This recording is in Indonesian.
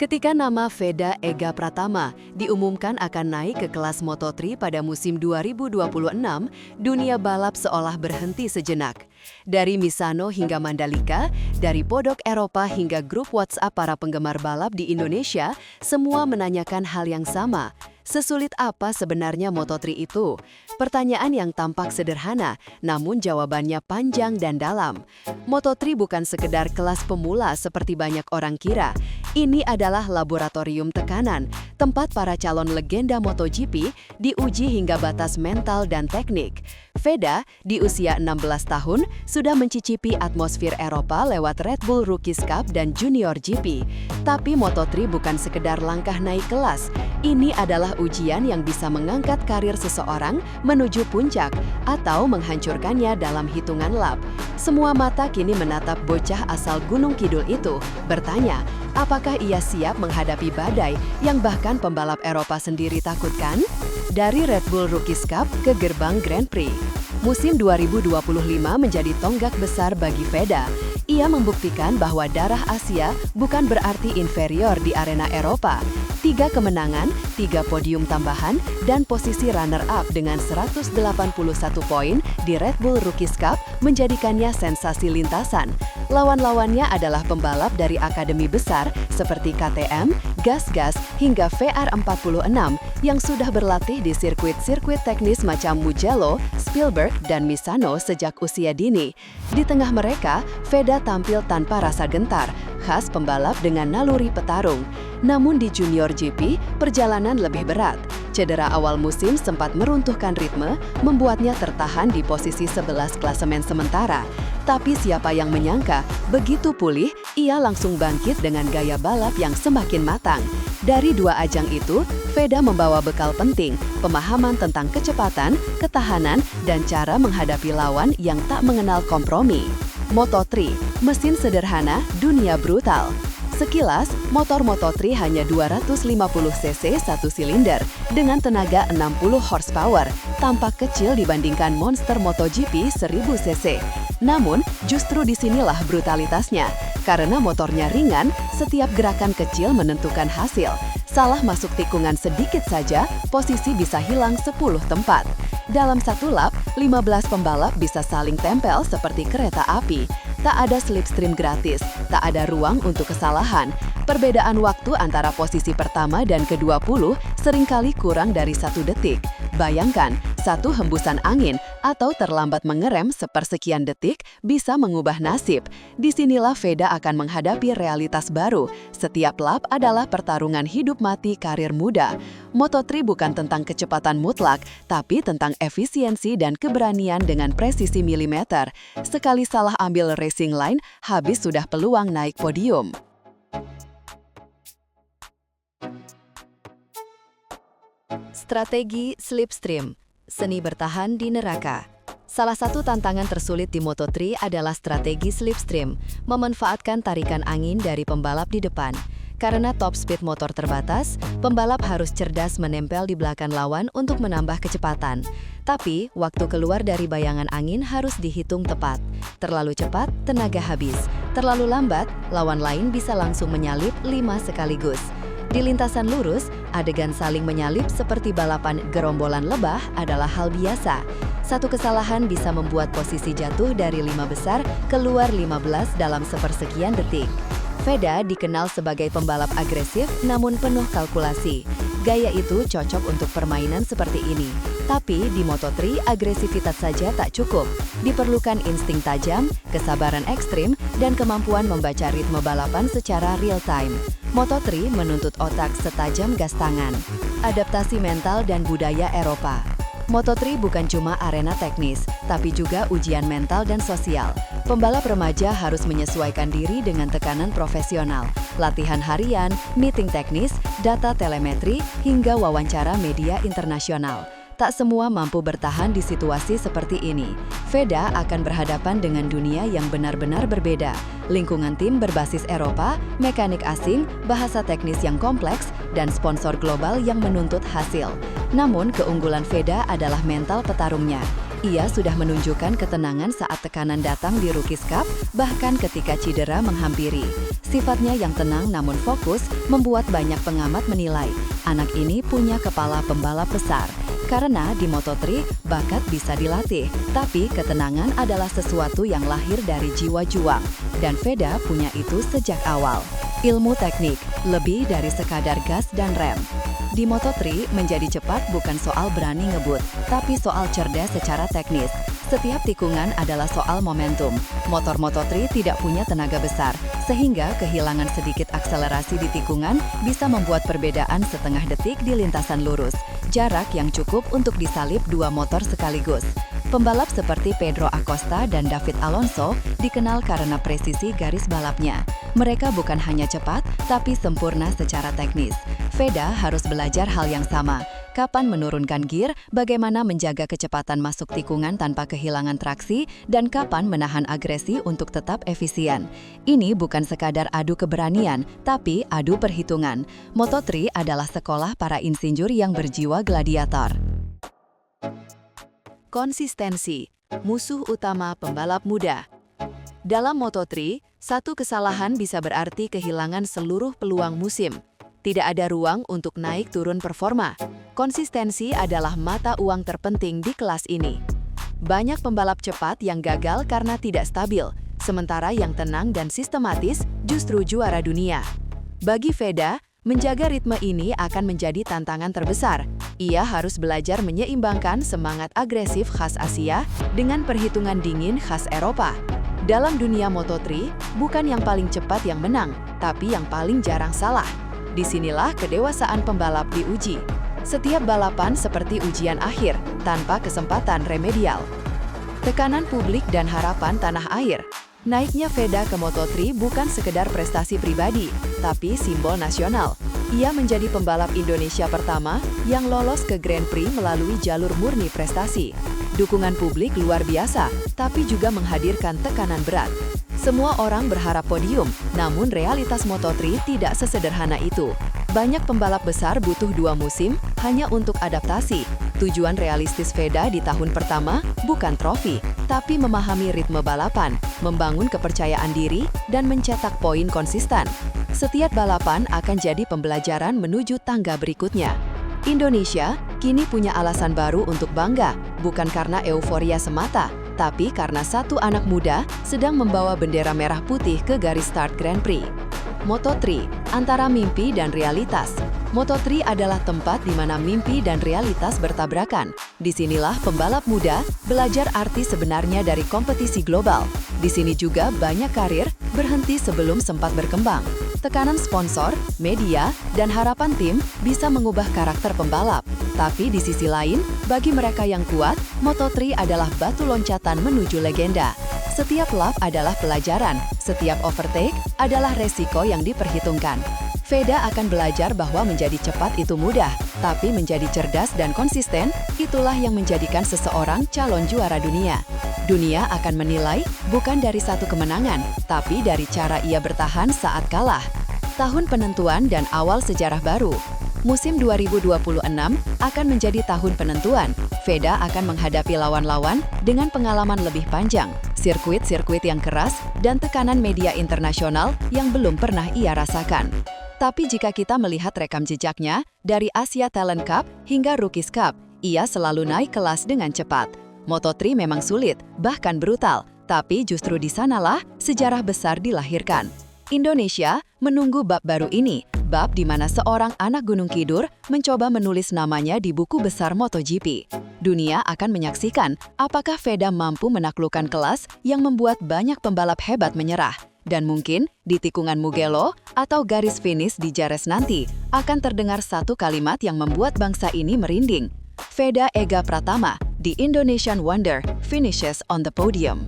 Ketika nama Veda Ega Pratama diumumkan akan naik ke kelas Moto3 pada musim 2026, dunia balap seolah berhenti sejenak. Dari Misano hingga Mandalika, dari podok Eropa hingga grup WhatsApp para penggemar balap di Indonesia, semua menanyakan hal yang sama. Sesulit apa sebenarnya Moto3 itu? Pertanyaan yang tampak sederhana, namun jawabannya panjang dan dalam. Moto3 bukan sekedar kelas pemula seperti banyak orang kira. Ini adalah laboratorium tekanan, tempat para calon legenda MotoGP diuji hingga batas mental dan teknik. Veda, di usia 16 tahun, sudah mencicipi atmosfer Eropa lewat Red Bull Rookies Cup dan Junior GP. Tapi Moto3 bukan sekedar langkah naik kelas. Ini adalah ujian yang bisa mengangkat karir seseorang menuju puncak atau menghancurkannya dalam hitungan lap. Semua mata kini menatap bocah asal Gunung Kidul itu, bertanya, apakah ia siap menghadapi badai yang bahkan pembalap Eropa sendiri takutkan? Dari Red Bull Rookies Cup ke gerbang Grand Prix. Musim 2025 menjadi tonggak besar bagi Veda. Ia membuktikan bahwa darah Asia bukan berarti inferior di arena Eropa. 3 kemenangan, 3 podium tambahan, dan posisi runner-up dengan 181 poin di Red Bull Rookies Cup menjadikannya sensasi lintasan. Lawan-lawannya adalah pembalap dari akademi besar seperti KTM, GasGas, hingga VR46 yang sudah berlatih di sirkuit-sirkuit teknis macam Mugello, Spielberg, dan Misano sejak usia dini. Di tengah mereka, Veda tampil tanpa rasa gentar, khas pembalap dengan naluri petarung. Namun di Junior GP, perjalanan lebih berat. Cedera awal musim sempat meruntuhkan ritme, membuatnya tertahan di posisi 11 klasemen sementara. Tapi siapa yang menyangka, begitu pulih, ia langsung bangkit dengan gaya balap yang semakin matang. Dari 2 ajang itu, Veda membawa bekal penting, pemahaman tentang kecepatan, ketahanan, dan cara menghadapi lawan yang tak mengenal kompromi. Moto3, mesin sederhana, dunia brutal. Sekilas, motor Moto3 hanya 250 cc satu silinder dengan tenaga 60 horsepower, tampak kecil dibandingkan monster MotoGP 1000 cc. Namun, justru disinilah brutalitasnya. Karena motornya ringan, setiap gerakan kecil menentukan hasil. Salah masuk tikungan sedikit saja, posisi bisa hilang 10 tempat. Dalam satu lap, 15 pembalap bisa saling tempel seperti kereta api. Tak ada slipstream gratis, tak ada ruang untuk kesalahan. Perbedaan waktu antara posisi pertama dan ke-20 seringkali kurang dari 1 detik. Bayangkan, 1 hembusan angin atau terlambat mengerem sepersekian detik bisa mengubah nasib. Disinilah Veda akan menghadapi realitas baru. Setiap lap adalah pertarungan hidup mati karir muda. Moto3 bukan tentang kecepatan mutlak, tapi tentang efisiensi dan keberanian dengan presisi milimeter. Sekali salah ambil racing line, habis sudah peluang naik podium. Strategi slipstream, seni bertahan di neraka. Salah satu tantangan tersulit di Moto3 adalah strategi slipstream, memanfaatkan tarikan angin dari pembalap di depan. Karena top speed motor terbatas, pembalap harus cerdas menempel di belakang lawan untuk menambah kecepatan. Tapi, waktu keluar dari bayangan angin harus dihitung tepat. Terlalu cepat, tenaga habis. Terlalu lambat, lawan lain bisa langsung menyalip 5 sekaligus. Di lintasan lurus, adegan saling menyalip seperti balapan gerombolan lebah adalah hal biasa. Satu kesalahan bisa membuat posisi jatuh dari 5 besar keluar 15 dalam sepersekian detik. Veda dikenal sebagai pembalap agresif namun penuh kalkulasi. Gaya itu cocok untuk permainan seperti ini. Tapi di Moto3, agresivitas saja tak cukup. Diperlukan insting tajam, kesabaran ekstrim, dan kemampuan membaca ritme balapan secara real-time. Moto3 menuntut otak setajam gas tangan. Adaptasi mental dan budaya Eropa. Moto3 bukan cuma arena teknis, tapi juga ujian mental dan sosial. Pembalap remaja harus menyesuaikan diri dengan tekanan profesional, latihan harian, meeting teknis, data telemetri, hingga wawancara media internasional. Tak semua mampu bertahan di situasi seperti ini. Veda akan berhadapan dengan dunia yang benar-benar berbeda. Lingkungan tim berbasis Eropa, mekanik asing, bahasa teknis yang kompleks, dan sponsor global yang menuntut hasil. Namun, keunggulan Veda adalah mental petarungnya. Ia sudah menunjukkan ketenangan saat tekanan datang di Rookies Cup, bahkan ketika cedera menghampiri. Sifatnya yang tenang namun fokus membuat banyak pengamat menilai anak ini punya kepala pembalap besar. Karena di Moto3, bakat bisa dilatih, tapi ketenangan adalah sesuatu yang lahir dari jiwa juang. Dan Veda punya itu sejak awal. Ilmu teknik, lebih dari sekadar gas dan rem. Di Moto3, menjadi cepat bukan soal berani ngebut, tapi soal cerdas secara teknis. Setiap tikungan adalah soal momentum. Motor Moto3 tidak punya tenaga besar, sehingga kehilangan sedikit akselerasi di tikungan bisa membuat perbedaan setengah detik di lintasan lurus. Jarak yang cukup untuk disalip dua motor sekaligus. Pembalap seperti Pedro Acosta dan David Alonso dikenal karena presisi garis balapnya. Mereka bukan hanya cepat, tapi sempurna secara teknis. Veda harus belajar hal yang sama. Kapan menurunkan gear, bagaimana menjaga kecepatan masuk tikungan tanpa kehilangan traksi, dan kapan menahan agresi untuk tetap efisien. Ini bukan sekadar adu keberanian, tapi adu perhitungan. Moto3 adalah sekolah para insinyur yang berjiwa gladiator. Konsistensi, musuh utama pembalap muda. Dalam Moto3, satu kesalahan bisa berarti kehilangan seluruh peluang musim. Tidak ada ruang untuk naik turun performa. Konsistensi adalah mata uang terpenting di kelas ini. Banyak pembalap cepat yang gagal karena tidak stabil, sementara yang tenang dan sistematis justru juara dunia. Bagi Veda, menjaga ritme ini akan menjadi tantangan terbesar. Ia harus belajar menyeimbangkan semangat agresif khas Asia dengan perhitungan dingin khas Eropa. Dalam dunia Moto3, bukan yang paling cepat yang menang, tapi yang paling jarang salah. Disinilah kedewasaan pembalap diuji. Setiap balapan seperti ujian akhir, tanpa kesempatan remedial. Tekanan publik dan harapan tanah air. Naiknya Veda ke Moto3 bukan sekedar prestasi pribadi, tapi simbol nasional. Ia menjadi pembalap Indonesia pertama yang lolos ke Grand Prix melalui jalur murni prestasi. Dukungan publik luar biasa, tapi juga menghadirkan tekanan berat. Semua orang berharap podium, namun realitas Moto3 tidak sesederhana itu. Banyak pembalap besar butuh 2 musim hanya untuk adaptasi. Tujuan realistis Veda di tahun pertama bukan trofi, tapi memahami ritme balapan, membangun kepercayaan diri, dan mencetak poin konsisten. Setiap balapan akan jadi pembelajaran menuju tangga berikutnya. Indonesia kini punya alasan baru untuk bangga, bukan karena euforia semata, tapi karena satu anak muda sedang membawa bendera merah putih ke garis start Grand Prix. Moto3, antara mimpi dan realitas. Moto3 adalah tempat di mana mimpi dan realitas bertabrakan. Disinilah pembalap muda belajar arti sebenarnya dari kompetisi global. Di sini juga banyak karir berhenti sebelum sempat berkembang. Tekanan sponsor, media, dan harapan tim bisa mengubah karakter pembalap. Tapi di sisi lain, bagi mereka yang kuat, Moto3 adalah batu loncatan menuju legenda. Setiap lap adalah pelajaran, setiap overtake adalah resiko yang diperhitungkan. Veda akan belajar bahwa menjadi cepat itu mudah, tapi menjadi cerdas dan konsisten, itulah yang menjadikan seseorang calon juara dunia. Dunia akan menilai bukan dari satu kemenangan, tapi dari cara ia bertahan saat kalah. Tahun penentuan dan awal sejarah baru. Musim 2026 akan menjadi tahun penentuan. Veda akan menghadapi lawan-lawan dengan pengalaman lebih panjang, sirkuit-sirkuit yang keras, dan tekanan media internasional yang belum pernah ia rasakan. Tapi jika kita melihat rekam jejaknya, dari Asia Talent Cup hingga Rookies Cup, ia selalu naik kelas dengan cepat. Moto3 memang sulit, bahkan brutal, tapi justru di sanalah sejarah besar dilahirkan. Indonesia menunggu bab baru ini, bab di mana seorang anak Gunung Kidul mencoba menulis namanya di buku besar MotoGP. Dunia akan menyaksikan apakah Veda mampu menaklukkan kelas yang membuat banyak pembalap hebat menyerah. Dan mungkin di tikungan Mugello atau garis finish di Jerez nanti akan terdengar satu kalimat yang membuat bangsa ini merinding. Veda Ega Pratama, the Indonesian Wonder, finishes on the podium.